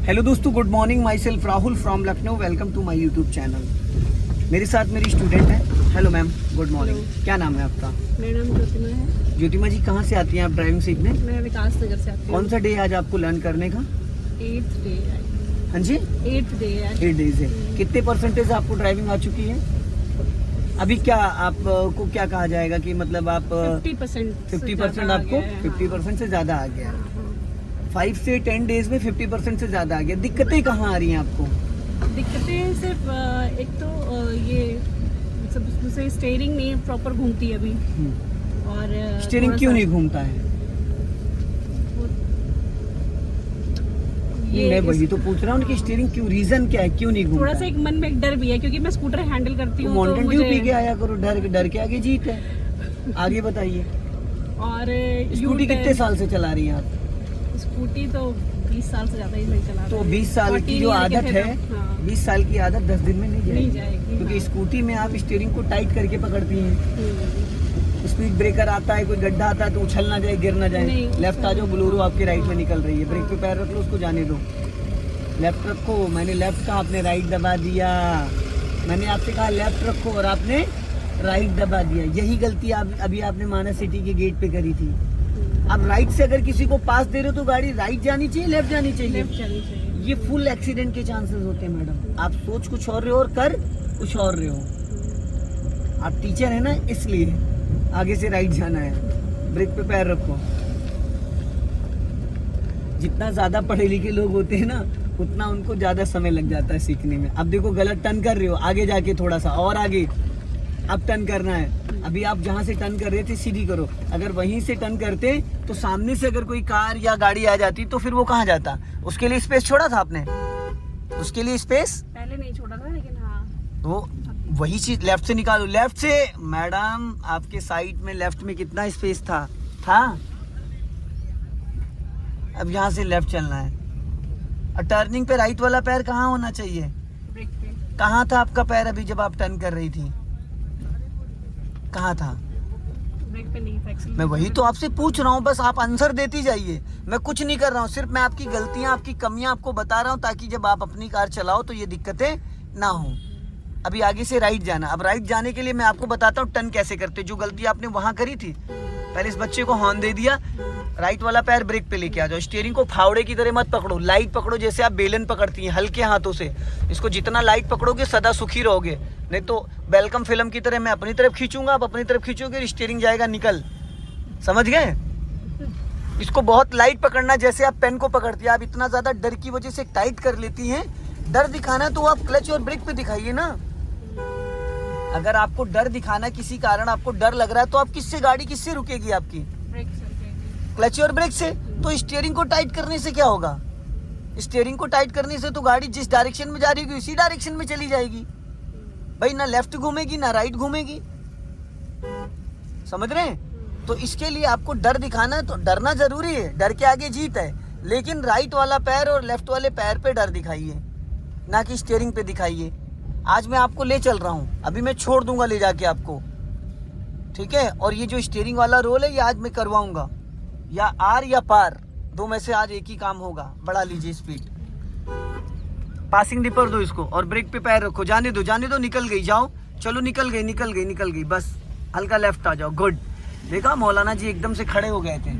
Hello दोस्तों, good morning. Myself Rahul from Lucknow. Welcome to my YouTube channel. मेरे साथ मेरी स्टूडेंट है। Hello ma'am, good morning. क्या नाम है आपका? मेरा नाम ज्योतिमा है। ज्योतिमा जी, कहाँ से आती हैं आप ड्राइविंग सीखने? मैं विकास नगर से आती हूँ। कौन सा डे है आज आपको लर्न करने का? 8th डे है। हाँ जी, 8th डे है। 8 डेज है। कितने परसेंटेज आपको ड्राइविंग आ चुकी है? अभी क्या आपको क्या कहा जाएगा कि मतलब आप 50% आपको 50% से ज़्यादा आ गया है। 5 से 10 डेज में 50% से ज़्यादा आ गया। दिक्कतें कहाँ आ रही हैं आपको? दिक्कतें सिर्फ एक तो ये सबसे स्टीयरिंग नहीं प्रॉपर घूमती है अभी। और स्टीयरिंग क्यों नहीं घूमता है? मैं वही तो पूछ रहा हूँ कि स्टीयरिंग क्यों, रीजन क्या है, क्यों नहीं घूमता? थोड़ा सा एक मन में एक डर भी है क्योंकि मैं स्कूटर हैंडल करती हूँ। माउंटेन ड्यू पी के आया करो, डर के आगे जीत है। आगे बताइए। और स्कूटी कितने साल से चला रही हैं आप? स्कूटी तो 20 साल से ज्यादा ही नहीं चला। तो 20 साल की जो आदत है, 20 साल की आदत 10 दिन में नहीं जाएगी। क्योंकि स्कूटी में आप स्टीयरिंग को टाइट करके पकड़ती हैं। स्पीड ब्रेकर आता है, कोई गड्ढा आता है तो उछल ना जाए, गिर ना जाए। लेफ्ट आ जाओ, बोलेरो आपके राइट में निकल रही है, ब्रेक पे पैर रख लो, उसको जाने दो। लेफ्ट रखो, मैंने लेफ्ट कहा, आपने राइट दबा दिया। मैंने आपसे कहा लेफ्ट रखो और आपने राइट दबा दिया। यही गलती अभी आपने मानस सिटी के गेट पे करी थी। अब राइट से अगर किसी को पास दे रहे हो तो गाड़ी राइट जानी चाहिए, लेफ्ट जानी चाहिए? लेफ्ट जानी चाहिए। ये फुल एक्सीडेंट के चांसेस होते हैं मैडम। आप सोच कुछ और रहे हो और कर कुछ और रहे हो। आप टीचर है ना, इसलिए आगे से राइट जाना है। ब्रेक पे पैर रखो। जितना ज्यादा पढ़े लिखे लोग होते हैं ना, उतना उनको ज्यादा समय लग जाता है सीखने में। अब देखो, गलत टर्न कर रहे हो, आगे जाके थोड़ा सा और आगे अब टर्न करना है। अभी आप जहाँ से टर्न कर रहे थे सीधी करो। अगर वहीं से टर्न करते तो सामने से अगर कोई कार या गाड़ी आ जाती तो फिर वो कहाँ जाता? उसके लिए स्पेस छोड़ा था आपने? उसके लिए स्पेस पहले नहीं छोड़ा था, लेकिन हाँ तो वही चीज लेफ्ट से निकालो। लेफ्ट से मैडम, आपके साइड में लेफ्ट में कितना स्पेस था? अब यहाँ से लेफ्ट चलना है। और टर्निंग पे राइट वाला पैर कहाँ होना चाहिए? ब्रेक पे। कहाँ था आपका पैर अभी जब आप टर्न कर रही थी? कहाँ था? ब्रेक पे नहीं था। मैं वही तो आपसे पूछ रहा हूँ, बस आप आंसर देती जाइए। मैं कुछ नहीं कर रहा हूँ, सिर्फ मैं आपकी गलतियाँ, आपकी कमियां आपको बता रहा हूँ ताकि जब आप अपनी कार चलाओ तो ये दिक्कतें ना हो। अभी आगे से राइट जाना। अब राइट जाने के लिए मैं आपको बताता हूँ टर्न कैसे करते। जो गलती आपने वहां करी थी, पहले इस बच्चे को हॉर्न दे दिया, राइट वाला पैर ब्रेक पे लेके आ जाओ। स्टीयरिंग को फावड़े की तरह मत पकड़ो, लाइट पकड़ो जैसे आप बेलन पकड़ती हैं, हल्के हाथों से। इसको जितना लाइट पकड़ोगे सदा सुखी रहोगे। नहीं तो वेलकम फिल्म की तरह मैं अपनी तरफ खींचूंगा, आप अपनी तरफ खींचोगे, स्टीयरिंग जाएगा निकल। समझ गए? इसको बहुत लाइट पकड़ना, जैसे आप पेन को पकड़ती है। आप इतना ज्यादा डर की वजह से टाइट कर लेती हैं। डर दिखाना तो आप क्लच और ब्रेक पे दिखाइए ना। अगर आपको डर दिखाना, किसी कारण आपको डर लग रहा है, तो आप किससे, गाड़ी किससे रुकेगी आपकी? ब्रेक से। क्लच और ब्रेक से। तो स्टीयरिंग को टाइट करने से क्या होगा? स्टीयरिंग को टाइट करने से तो गाड़ी जिस डायरेक्शन में जा रही होगी उसी डायरेक्शन में चली जाएगी भाई। ना लेफ्ट घूमेगी ना राइट घूमेगी। समझ रहे हैं? तो इसके लिए आपको डर दिखाना है, तो डरना जरूरी है, डर के आगे जीत है। लेकिन राइट वाला पैर और लेफ्ट वाले पैर पे डर दिखाइए, ना कि स्टीयरिंग पे दिखाइए। आज मैं आपको ले चल रहा हूँ, अभी मैं छोड़ दूंगा ले जाके आपको, ठीक है? और ये जो स्टीयरिंग वाला रोल है ये आज मैं करवाऊंगा, या आर या पार, दो में से आज एक ही काम होगा। बढ़ा लीजिए स्पीड। पासिंग डिपर दो इसको और ब्रेक पे पैर रखो। जाने दो, निकल गई, जाओ, चलो, निकल गई, बस हल्का लेफ्ट आ जाओ। गुड। देखा, मौलाना जी एकदम से खड़े हो गए थे।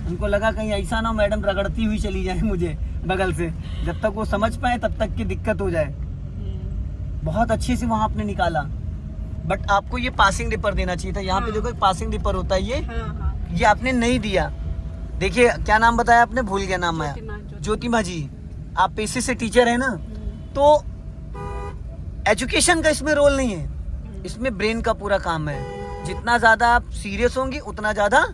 उनको लगा कहीं ऐसा ना मैडम रगड़ती हुई चली जाए मुझे बगल से। जब तक वो समझ पाए तब तक की दिक्कत हो जाए। बहुत अच्छे से वहां आपने निकाला, बट आपको ये पासिंग डिपर देना चाहिए था। यहाँ पे देखो एक पासिंग डिपर होता है, ये आपने नहीं दिया। देखिए, क्या नाम बताया आपने? भूल गया नाम आया। ज्योतिमा जी, आप पेशे से टीचर है ना, तो एजुकेशन का इसमें रोल नहीं है, इसमें ब्रेन का पूरा काम है। जितना ज्यादा आप सीरियस होंगी उतना ज्यादा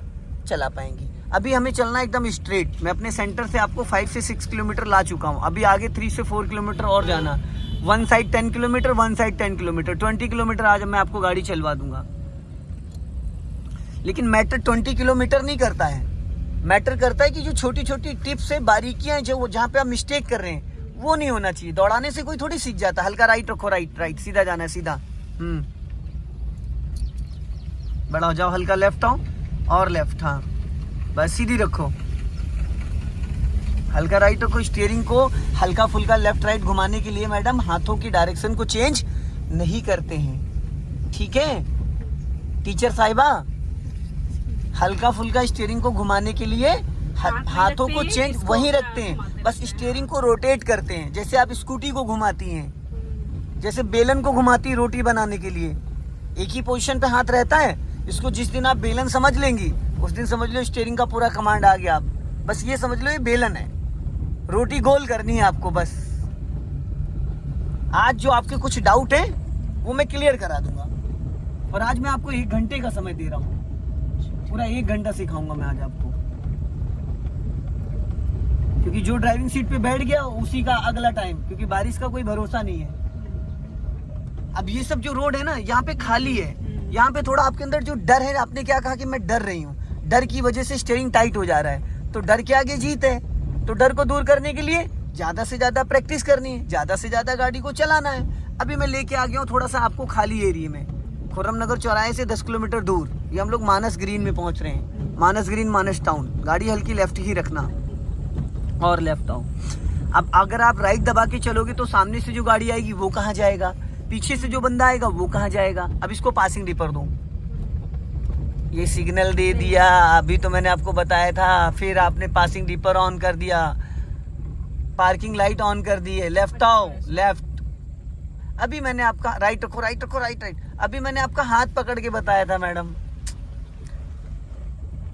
चला पाएंगी। अभी हमें चलना एकदम स्ट्रेट। मैं अपने सेंटर से आपको 5 से 6 किलोमीटर ला चुका हूँ। अभी आगे 3 से 4 किलोमीटर और जाना। One side 10 kilometre, one side 10 kilometre, 20 kilometre आज मैं आपको गाड़ी चलवा दूंगा। लेकिन मैटर 20 किलोमीटर नहीं करता है। मैटर करता है कि जो छोटी छोटी टिप्स है, बारीकियां हैं, जो जहाँ पे आप मिस्टेक कर रहे हैं, वो नहीं होना चाहिए। दौड़ाने से कोई थोड़ी सीख जाता। हल्का राइट रखो, राइट, सीधा जाना है, सीधा। बड़ा हो जाओ, हल्का लेफ्ट आओ और लेफ्ट, हाँ बस सीधी रखो। हल्का राइट को स्टीयरिंग को हल्का फुल्का लेफ्ट राइट घुमाने के लिए मैडम हाथों की डायरेक्शन को चेंज नहीं करते हैं, ठीक है टीचर साहिबा। हल्का फुल्का स्टीयरिंग को घुमाने के लिए हाथों को चेंज वहीं रखते हैं, बस स्टीयरिंग को रोटेट करते हैं, जैसे आप स्कूटी को घुमाती हैं, जैसे बेलन को घुमाती है रोटी बनाने के लिए, एक ही पोजीशन पे हाथ रहता है। इसको जिस दिन आप बेलन समझ लेंगी उस दिन समझ लो स्टीयरिंग का पूरा कमांड आ गया। आप बस ये समझ लो ये बेलन है, रोटी गोल करनी है आपको बस। आज जो आपके कुछ डाउट है वो मैं क्लियर करा दूंगा, और आज मैं आपको 1 घंटे का समय दे रहा हूँ, पूरा 1 घंटा सिखाऊंगा मैं आज आपको, क्योंकि जो ड्राइविंग सीट पे बैठ गया उसी का अगला टाइम, क्योंकि बारिश का कोई भरोसा नहीं है। अब ये सब जो रोड है ना यहाँ पे खाली है, यहाँ पे थोड़ा आपके अंदर जो डर है, आपने क्या कहा कि मैं डर रही हूँ, डर की वजह से स्टीयरिंग टाइट हो जा रहा है, तो डर के आगे जीत है। तो डर को दूर करने के लिए ज्यादा से ज्यादा प्रैक्टिस करनी है, ज्यादा से ज्यादा गाड़ी को चलाना है। अभी मैं लेके आ गया हूँ थोड़ा सा आपको खाली एरिया में, खुर्रमनगर चौराहे से 10 किलोमीटर दूर, ये हम लोग मानस ग्रीन में पहुंच रहे हैं। मानस ग्रीन मानस टाउन, गाड़ी हल्की लेफ्ट ही रखना और लेफ्ट आओ। अब अगर आप राइट दबा के चलोगे तो सामने से जो गाड़ी आएगी वो कहाँ जाएगा, पीछे से जो बंदा आएगा वो कहाँ जाएगा। अब इसको पासिंग डिपर दो, ये सिग्नल दे दिया, अभी तो मैंने आपको बताया था, फिर आपने पासिंग डिपर ऑन कर दिया, पार्किंग लाइट ऑन कर दी है, लेफ्ट आओ लेफ्ट। अभी मैंने आपका राइट रखो राइट रखो राइट राइट, अभी मैंने आपका हाथ पकड़ के बताया था मैडम,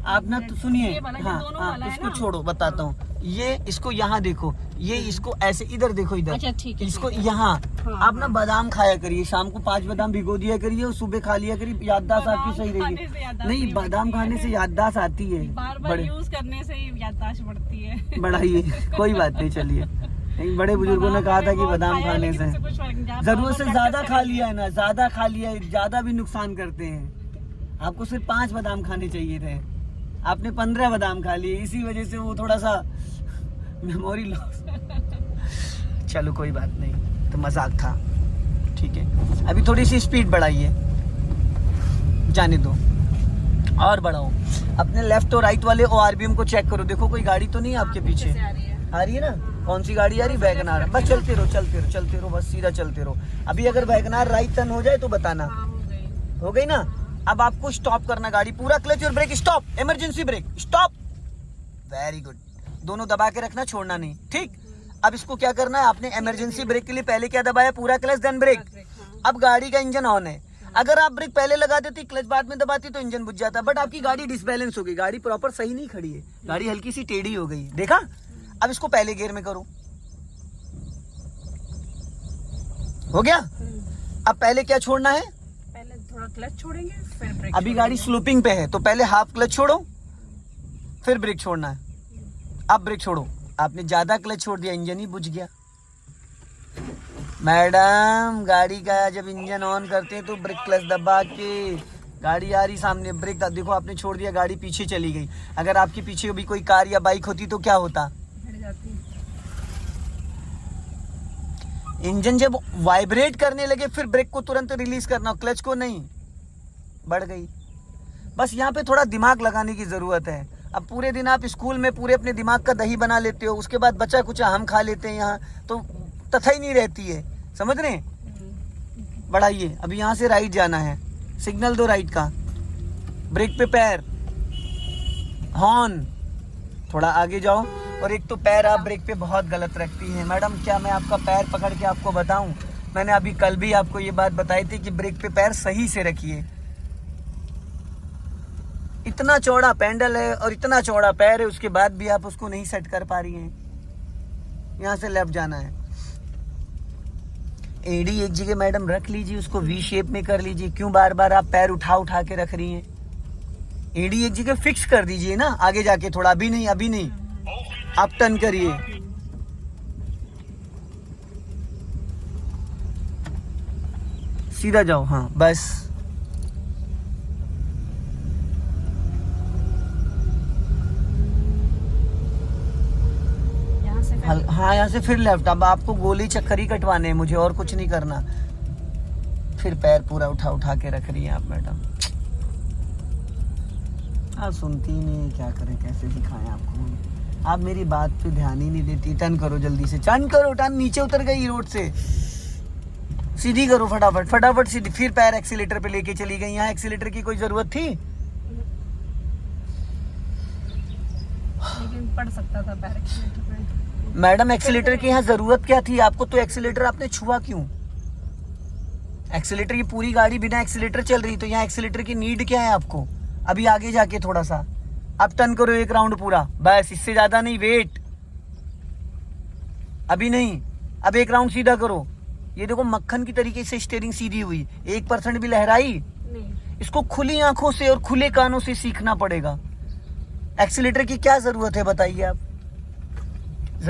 आप ना तो सुनिए। हाँ इसको छोड़ो, बताता हूँ। ये इसको यहाँ देखो, ये इसको ऐसे इधर देखो, इधर अच्छा ठीक है, इसको यहाँ। आप ना बादाम खाया करिए, शाम को 5 बादाम भिगो दिया करिए और सुबह खा लिया करिए, याददाश्त आपकी सही रहेगी। नहीं, बादाम खाने से याददाश्त आती है, बार यूज करने से याददाश्त बढ़ती है। बढ़ाइए, कोई बात नहीं, चलिए। बड़े बुजुर्गों ने कहा था कि बादाम खाने से जरूरत से ज्यादा खा लिया है ना, ज्यादा खा लिया है, ज्यादा भी नुकसान करते हैं। आपको सिर्फ 5 बादाम खाने चाहिए थे, आपने 15 बादाम खा लिए, इसी वजह से वो थोड़ा सा मेमोरी लॉस। चलो कोई बात नहीं, तो मजाक था, ठीक है। अभी थोड़ी सी स्पीड बढ़ाइए, जाने दो और बढ़ाओ। अपने लेफ्ट और राइट वाले ORBM को चेक करो, देखो कोई गाड़ी तो नहीं आपके पीछे आ रही है ना। कौन सी गाड़ी आ रही? वैगनार। बस चलते रहो चलते रहो चलते रहो, बस सीधा चलते रहो। अभी अगर वैगनार राइट टर्न हो जाए तो बताना। हो गई ना? अब आपको स्टॉप करना गाड़ी, पूरा क्लच और brake, stop, emergency brake, stop. Very good, दोनों दबा के रखना, छोड़ना नहीं, ठीक। अब इसको क्या करना है, आपने इमरजेंसी ब्रेक के लिए पहले क्या दबाया, पूरा क्लच देन ब्रेक। अब गाड़ी का इंजन ऑन है, अगर आप ब्रेक पहले लगा देती, क्लच बाद में दबाती तो इंजन बुझ जाता, बट आपकी गाड़ी डिसबैलेंस हो गई, गाड़ी प्रॉपर सही नहीं खड़ी है, गाड़ी हल्की सी टेढ़ी हो गई, देखा। अब इसको पहले गियर में करो, हो गया। अब पहले क्या छोड़ना है, पहले थोड़ा क्लच छोड़ेंगे फिर ब्रेक। अभी गाड़ी स्लोपिंग पे है तो पहले हाफ क्लच छोड़ो फिर ब्रेक छोड़ना है। अब ब्रेक छोड़ो, आपने ज्यादा क्लच छोड़ दिया, इंजन ही बुझ गया। मैडम गाड़ी का जब इंजन ऑन करते हैं तो ब्रेक क्लच दबा के, गाड़ी आ रही सामने, ब्रेक देखो आपने छोड़ दिया, गाड़ी पीछे चली गई। अगर आपके पीछे भी कोई कार या बाइक होती तो क्या होता, इंजन जब वाइब्रेट करने लगे फिर ब्रेक को तुरंत रिलीज करना, क्लच को नहीं। बढ़ गई, बस यहाँ पे थोड़ा दिमाग लगाने की जरूरत है। अब पूरे दिन आप स्कूल में पूरे अपने दिमाग का दही बना लेते हो, उसके बाद बचा कुछ हम खा लेते हैं, यहाँ तो तथा ही नहीं रहती है, समझ रहे हैं। बढ़ाइए, अभी यहाँ से राइट जाना है, सिग्नल दो राइट का, ब्रेक पे पैर, हॉर्न, थोड़ा आगे जाओ। और एक तो पैर आप ब्रेक पे बहुत गलत रखती हैं मैडम, क्या मैं आपका पैर पकड़ के आपको बताऊं, मैंने अभी कल भी आपको ये बात बताई थी कि ब्रेक पे पैर सही से रखिए। इतना चौड़ा पैडल है और इतना चौड़ा पैर है, उसके बाद भी आप उसको नहीं सेट कर पा रही हैं। यहाँ से लेफ्ट जाना है, एडी एक जगह मैडम रख लीजिए, उसको वी शेप में कर लीजिए, क्यों बार बार आप पैर उठा उठा के रख रही हैं। एडी एक जगह फिक्स कर दीजिए ना, आगे जाके थोड़ा, अभी नहीं अभी नहीं, आप टर्न करिए। सीधा जाओ, हाँ बस। हाँ यहाँ से फिर लेफ्ट। अब आपको गोली चक्कर ही कटवाने हैं मुझे, और कुछ नहीं करना। फिर पैर पूरा उठा उठा के रख रही हैं आप मैडम, आप सुनती ही नहीं, क्या करें, कैसे सिखाएं आपको। आप मेरी बात पे ध्यान ही नहीं देती। टर्न करो जल्दी से, टर्न करो, टर्न, नीचे उतर गई रोड से, सीधी करो फटाफट फटाफट सीधी। फिर पैर एक्सीलेटर पे लेके चली गई। यहाँ एक्सीलेटर की कोई जरूरत थी? लेकिन पड़ सकता था पैर एक्सीलेटर पे। मैडम एक्सीलेटर की यहाँ जरूरत क्या थी आपको? तो एक्सीलेटर आपने छुआ क्यों? एक्सीलेटर की पूरी गाड़ी बिना एक्सीलेटर चल रही, तो यहाँ एक्सीलेटर की नीड क्या है आपको? अभी आगे जाके थोड़ा सा अब टर्न करो, एक राउंड पूरा, बस, इससे ज्यादा नहीं, वेट, अभी नहीं, अब एक राउंड सीधा करो। ये देखो मक्खन की तरीके से स्टीयरिंग सीधी हुई, 1% भी लहराई नहीं। इसको खुली आंखों से और खुले कानों से सीखना पड़ेगा। एक्सीलेटर की क्या जरूरत है बताइए आप?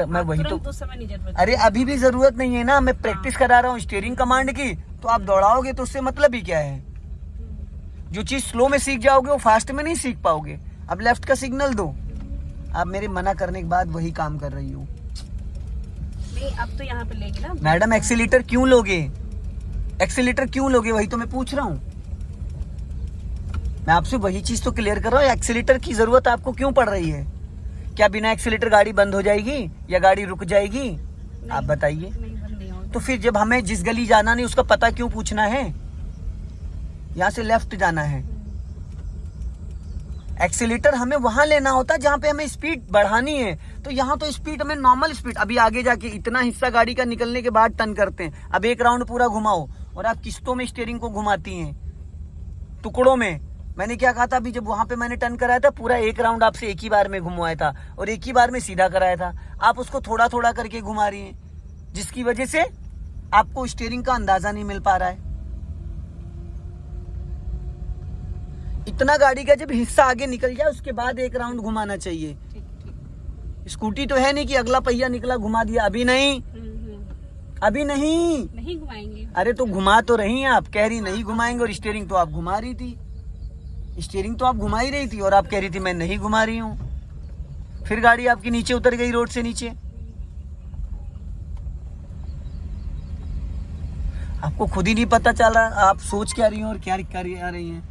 मैं वही तो, उस समय नहीं जरूरत। अरे अभी भी जरूरत नहीं है ना, मैं प्रैक्टिस करा रहा हूँ स्टीयरिंग कमांड की, तो आप दौड़ाओगे तो उससे मतलब ही क्या है? जो चीज स्लो में सीख जाओगे वो फास्ट में नहीं सीख पाओगे। अब लेफ्ट का सिग्नल दो। आप मेरे मना करने के बाद वही काम कर रही हो। नहीं, अब तो यहाँ पे लेगी ना मैडम एक्सीलेटर क्यों लोगे? एक्सीलेटर क्यों लोगे, वही तो मैं पूछ रहा हूँ। मैं आपसे वही चीज तो क्लियर कर रहा हूँ, एक्सीलेटर की जरूरत आपको क्यों पड़ रही है? क्या बिना एक्सीलेटर गाड़ी बंद हो जाएगी या गाड़ी रुक जाएगी? आप बताइए। नहीं, बंद नहीं होगी। तो फिर जब हमें जिस गली जाना नहीं उसका पता क्यों पूछना है? यहाँ से लेफ्ट जाना है। एक्सीलेटर हमें वहां लेना होता है जहां पे हमें स्पीड बढ़ानी है, तो यहाँ तो स्पीड हमें नॉर्मल स्पीड। अभी आगे जाके इतना हिस्सा गाड़ी का निकलने के बाद टर्न करते हैं। अब एक राउंड पूरा घुमाओ, और आप किस्तों में स्टीयरिंग को घुमाती हैं, टुकड़ों में। मैंने क्या कहा था अभी जब वहां पे मैंने टर्न कराया था? पूरा एक राउंड आपसे एक ही बार में घुमवाया था और एक ही बार में सीधा कराया था। आप उसको थोड़ा थोड़ा करके घुमा रही हैं, जिसकी वजह से आपको स्टीयरिंग का अंदाजा नहीं मिल पा रहा है। इतना गाड़ी का जब हिस्सा आगे निकल जाए उसके बाद एक राउंड घुमाना चाहिए। स्कूटी तो है नहीं कि अगला पहिया निकला घुमा दिया। अभी नहीं, अभी नहीं घुमाएंगे। अरे तो घुमा तो रही हैं आप, कह रही नहीं घुमाएंगे, और स्टीयरिंग तो आप घुमा रही थी। स्टीयरिंग तो आप घुमा ही रही थी और आप कह रही थी मैं नहीं घुमा रही हूँ। फिर गाड़ी आपकी नीचे उतर गई, रोड से नीचे। आपको खुद ही नहीं पता चला आप सोच क्या रही हो और क्या कर रही हैं।